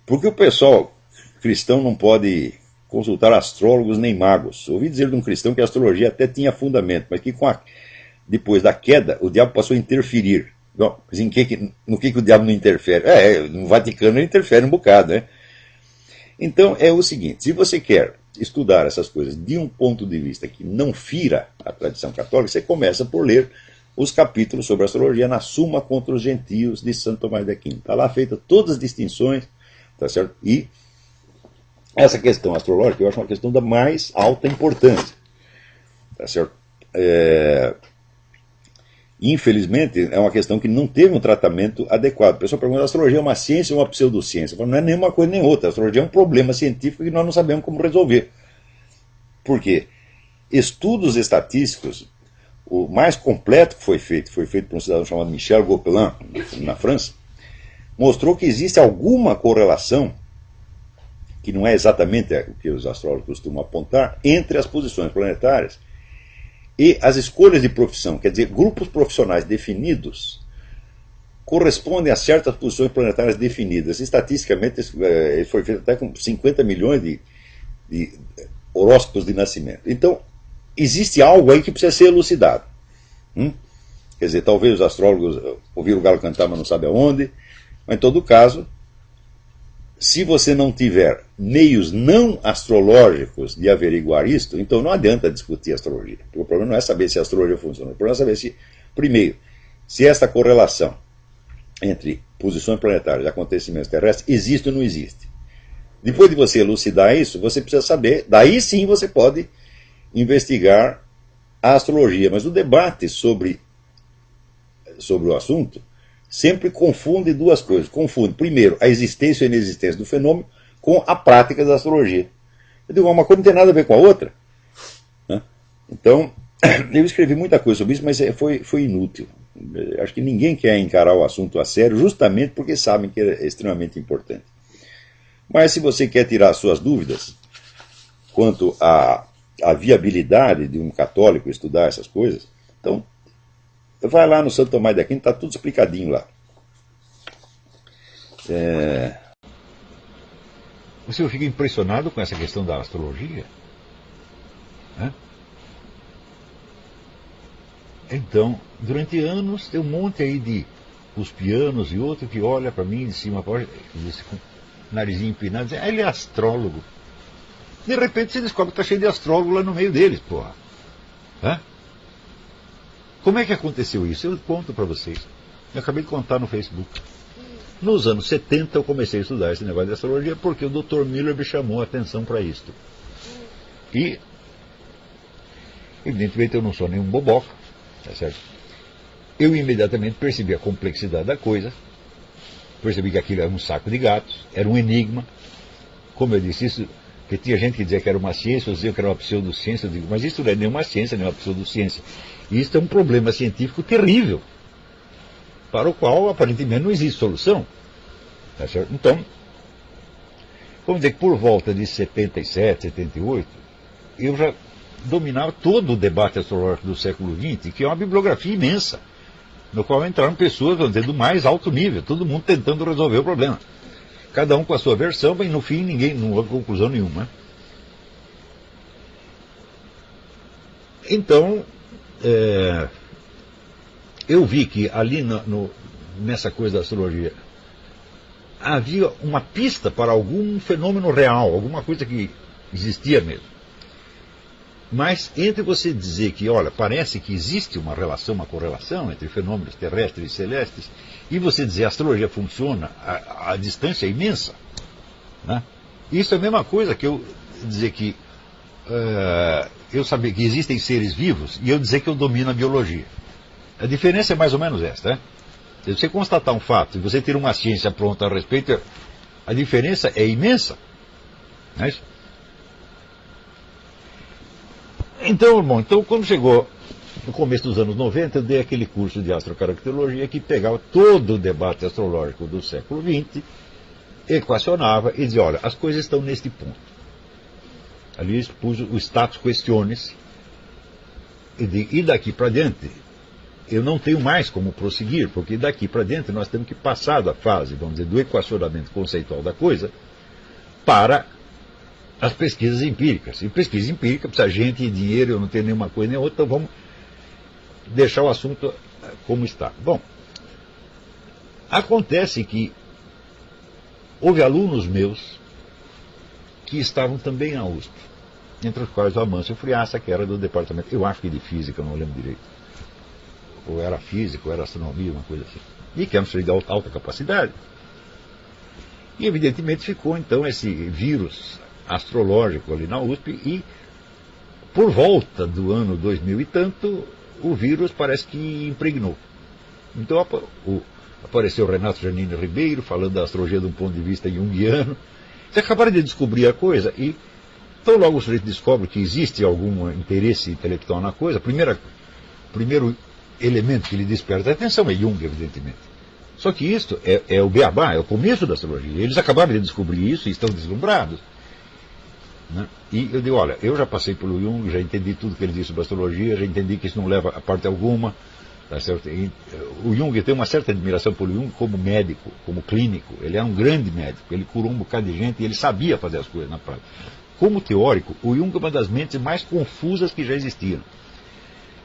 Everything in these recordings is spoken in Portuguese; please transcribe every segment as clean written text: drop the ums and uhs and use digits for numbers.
Porque o pessoal cristão não pode consultar astrólogos nem magos. Ouvi dizer de um cristão que a astrologia até tinha fundamento, mas que depois da queda o diabo passou a interferir. Bom, no que o diabo não interfere? No Vaticano ele interfere um bocado, né? Então é o seguinte, se você quer estudar essas coisas de um ponto de vista que não fira a tradição católica, você começa por ler os capítulos sobre astrologia na Suma contra os Gentios de Santo Tomás de Aquino. Está lá feita todas as distinções, tá certo? E essa questão astrológica eu acho uma questão da mais alta importância, tá certo? Infelizmente, é uma questão que não teve um tratamento adequado. O pessoal pergunta, a astrologia é uma ciência ou uma pseudociência? Não é nem uma coisa nem outra. A astrologia é um problema científico que nós não sabemos como resolver. Por quê? Estudos estatísticos, o mais completo que foi feito por um cidadão chamado Michel Gopelin, na França, mostrou que existe alguma correlação, que não é exatamente o que os astrólogos costumam apontar, entre as posições planetárias e as escolhas de profissão. Quer dizer, grupos profissionais definidos correspondem a certas posições planetárias definidas. Estatisticamente, foi feito até com 50 milhões de horóscopos de nascimento. Então, existe algo aí que precisa ser elucidado. Quer dizer, talvez os astrólogos ouviram o galo cantar, mas não sabem aonde. Mas, em todo caso, se você não tiver meios não astrológicos de averiguar isto, então não adianta discutir astrologia. Porque o problema não é saber se a astrologia funciona. O problema é saber se, primeiro, se esta correlação entre posições planetárias e acontecimentos terrestres existe ou não existe. Depois de você elucidar isso, você precisa saber, daí sim você pode investigar a astrologia. Mas o debate sobre o assunto sempre confunde duas coisas. Confunde, primeiro, a existência ou inexistência do fenômeno com a prática da astrologia. Eu digo, uma coisa não tem nada a ver com a outra. Né? Então, eu escrevi muita coisa sobre isso, mas foi inútil. Acho que ninguém quer encarar o assunto a sério, justamente porque sabem que é extremamente importante. Mas se você quer tirar suas dúvidas quanto à viabilidade de um católico estudar essas coisas, então vai lá no Santo Tomás de Aquino, está tudo explicadinho lá. O senhor fica impressionado com essa questão da astrologia? Então, durante anos, tem um monte aí de cuspianos e outro que olha para mim de cima para baixo, com o narizinho empinado, diz, ele é astrólogo. De repente você descobre que está cheio de astrólogo lá no meio deles, porra. Como é que aconteceu isso? Eu conto para vocês. Eu acabei de contar no Facebook. Nos anos 70 eu comecei a estudar esse negócio de astrologia porque o Dr. Miller me chamou a atenção para isto. E, evidentemente, eu não sou nenhum boboca, tá certo? Eu imediatamente percebi a complexidade da coisa, percebi que aquilo era um saco de gatos, era um enigma. Como eu disse, isso, que tinha gente que dizia que era uma ciência, eu dizia que era uma pseudociência, eu digo, mas isso não é nem uma ciência, nem uma pseudociência. Isso é um problema científico terrível, para o qual aparentemente não existe solução. Tá certo? Então, vamos dizer que por volta de 77, 78, eu já dominava todo o debate astrológico do século XX, que é uma bibliografia imensa, no qual entraram pessoas, vamos dizer, do mais alto nível, todo mundo tentando resolver o problema. Cada um com a sua versão, mas no fim ninguém não houve conclusão nenhuma. Então, eu vi que ali nessa coisa da astrologia havia uma pista para algum fenômeno real, alguma coisa que existia mesmo. Mas entre você dizer que, olha, parece que existe uma relação, uma correlação entre fenômenos terrestres e celestes, e você dizer que a astrologia funciona, a distância é imensa. Né? Isso é a mesma coisa que eu dizer que eu saber que existem seres vivos e eu dizer que eu domino a biologia. A diferença é mais ou menos esta. Né? Se você constatar um fato e você ter uma ciência pronta a respeito, a diferença é imensa. Não é isso? Então, irmão, quando chegou no começo dos anos 90, eu dei aquele curso de astrocaracterologia que pegava todo o debate astrológico do século XX, equacionava e dizia, olha, as coisas estão neste ponto. Ali expus o status questiones, e daqui para diante, eu não tenho mais como prosseguir, porque daqui para dentro nós temos que passar da fase, vamos dizer, do equacionamento conceitual da coisa para as pesquisas empíricas. E pesquisa empírica precisa de gente e dinheiro, eu não tenho nenhuma coisa nem outra, então vamos deixar o assunto como está. Bom, acontece que houve alunos meus que estavam também na USP, entre os quais o Amâncio Friaça, que era do departamento, eu acho que de física, eu não lembro direito. Ou era física, ou era astronomia, uma coisa assim. E que era um sujeito de alta capacidade. E evidentemente ficou então esse vírus astrológico ali na USP e por volta do ano 2000 e tanto, o vírus parece que impregnou. Então apareceu o Renato Janine Ribeiro falando da astrologia de um ponto de vista junguiano. Vocês acabaram de descobrir a coisa e então logo o sujeito descobre que existe algum interesse intelectual na coisa. Primeiro elemento que lhe desperta a atenção é Jung, evidentemente. Só que isso é o beabá, é o começo da astrologia. Eles acabaram de descobrir isso e estão deslumbrados. Né? E eu digo, olha, eu já passei pelo Jung, já entendi tudo que ele disse sobre astrologia, já entendi que isso não leva a parte alguma. Tá certo? E, o Jung tem uma certa admiração por Jung como médico, como clínico. Ele era um grande médico, ele curou um bocado de gente e ele sabia fazer as coisas na prática. Como teórico, o Jung é uma das mentes mais confusas que já existiram.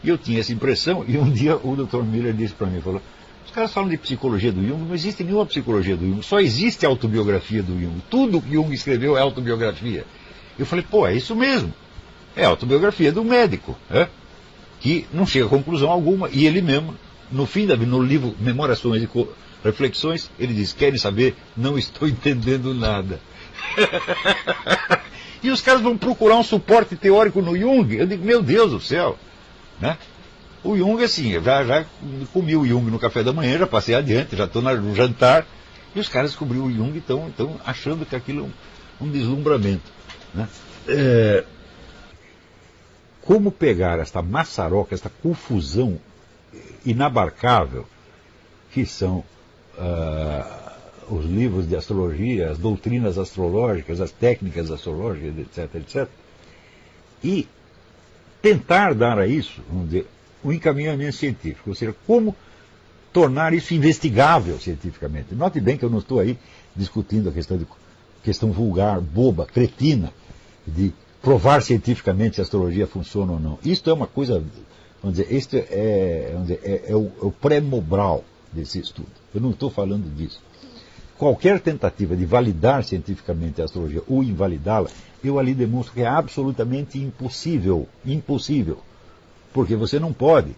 E eu tinha essa impressão, e um dia o Dr. Miller disse para mim, falou, os caras falam de psicologia do Jung, não existe nenhuma psicologia do Jung, só existe a autobiografia do Jung. Tudo que Jung escreveu é autobiografia. Eu falei, pô, é isso mesmo. É a autobiografia do médico, que não chega a conclusão alguma, e ele mesmo, no livro Memórias, Sonhos e Reflexões, ele diz, querem saber? Não estou entendendo nada. E os caras vão procurar um suporte teórico no Jung. Eu digo, meu Deus do céu. Né? O Jung, assim, eu já comi o Jung no café da manhã, já passei adiante, já estou no jantar, e os caras descobriram o Jung e estão achando que aquilo é um deslumbramento. Né? Como pegar esta maçaroca, esta confusão inabarcável, que são os livros de astrologia, as doutrinas astrológicas, as técnicas astrológicas, etc., etc., e tentar dar a isso, vamos dizer, um encaminhamento científico, ou seja, como tornar isso investigável cientificamente. Note bem que eu não estou aí discutindo a questão vulgar, boba, cretina, de provar cientificamente se a astrologia funciona ou não. Isto é uma coisa, vamos dizer, isto é o pré-mobral desse estudo. Eu não estou falando disso. Qualquer tentativa de validar cientificamente a astrologia ou invalidá-la, eu ali demonstro que é absolutamente impossível. Impossível. Porque você não pode,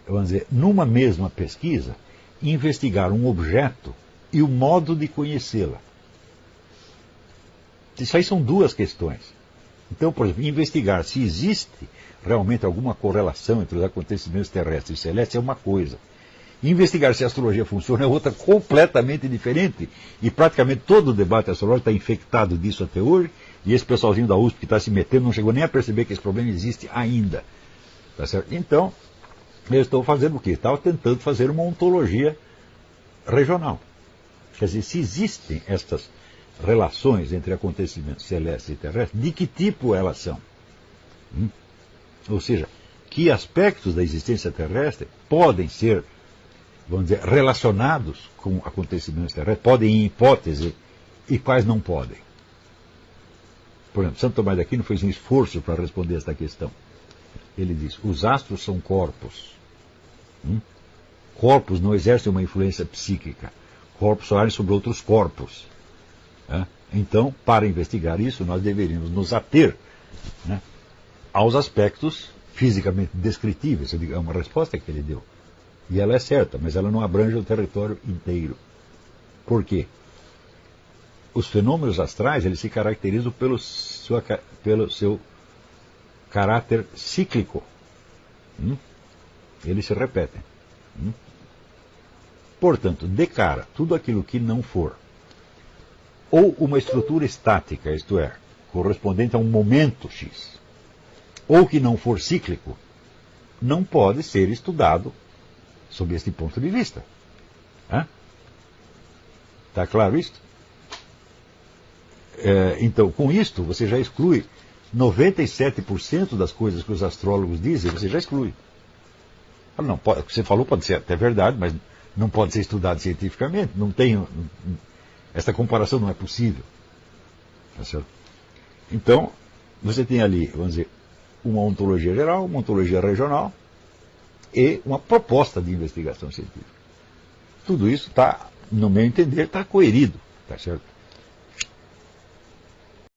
vamos dizer, numa mesma pesquisa, investigar um objeto e o modo de conhecê-la. Isso aí são duas questões. Então, por exemplo, investigar se existe realmente alguma correlação entre os acontecimentos terrestres e celestes é uma coisa. Investigar se a astrologia funciona é outra completamente diferente. E praticamente todo o debate astrológico está infectado disso até hoje. E esse pessoalzinho da USP que está se metendo não chegou nem a perceber que esse problema existe ainda. Tá certo? Então, eu estou fazendo o quê? Estava tentando fazer uma ontologia regional. Quer dizer, se existem estas relações entre acontecimentos celestes e terrestres, de que tipo elas são? Ou seja, que aspectos da existência terrestre podem ser, vamos dizer, relacionados com acontecimentos terrestres, podem em hipótese, e quais não podem. Por exemplo, Santo Tomás de Aquino fez um esforço para responder esta questão. Ele diz, os astros são corpos. Corpos não exercem uma influência psíquica. Corpos só agem sobre outros corpos. Então, para investigar isso, nós deveríamos nos ater, né, aos aspectos fisicamente descritíveis. É uma resposta que ele deu. E ela é certa, mas ela não abrange o território inteiro. Por quê? Os fenômenos astrais, eles se caracterizam pelo seu caráter cíclico. Eles se repetem. Portanto, de cara, tudo aquilo que não for ou uma estrutura estática, isto é, correspondente a um momento X, ou que não for cíclico, não pode ser estudado sob este ponto de vista. Está claro isto? Então, com isto, você já exclui 97% das coisas que os astrólogos dizem, você já exclui. Não, o que você falou pode ser até verdade, mas não pode ser estudado cientificamente. Não tem, essa comparação não é possível. Tá certo? Então, você tem ali, vamos dizer, uma ontologia geral, uma ontologia regional e uma proposta de investigação científica. Tudo isso está, no meu entender, está coerido. Tá certo?